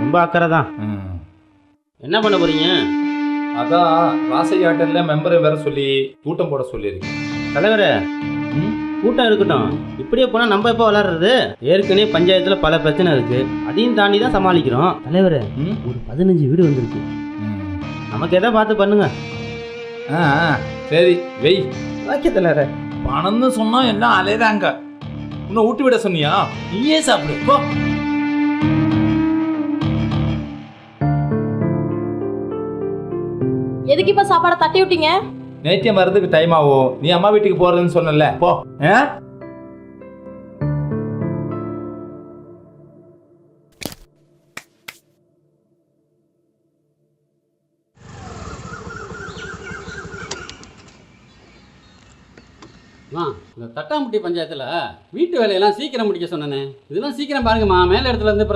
ரொம்ப அக்கறை தான். என்ன பண்ண போறீங்க? அதான் ராசையாட்டல்ல மெம்பரை வேற சொல்லி கூட்டம் போட சொல்லியிருக்கு. தலைவரே, கூட்டம் இருக்கட்டும். இப்படியே போனா நம்ம எப்போ விளாடுறது? ஏற்கனவே பஞ்சாயத்துல பல பிரச்சனை இருக்கு, அதையும் தாண்டி தான் சமாளிக்கிறோம். தலைவரே, ஒரு 15 வீடு வந்திருக்கு. நமக்கு எதை பார்த்து பண்ணுங்க. சரி வெய். ஓகே தலைவரே. பணம்னு சொன்னா எல்லாம் அலையறாங்க. உன்னை ஊட்டி விட சொன்னியா? நீயே சாப்பிடு போ. எதுக்கு இப்ப சாப்பாடை தட்டி விட்டீங்க? நேத்தியம் வரதுக்கு டைம் ஆகும். நீ அம்மா வீட்டுக்கு போறதுன்னு சொன்னல, போ. இந்த தட்டாம்பட்டி பஞ்சாயத்தில் வீட்டு வேலையெல்லாம் சீக்கிரம் முடிக்க சொன்னேனே. இதெல்லாம் சீக்கிரம் பாருங்கம்மா. மேல இடத்துல இருந்து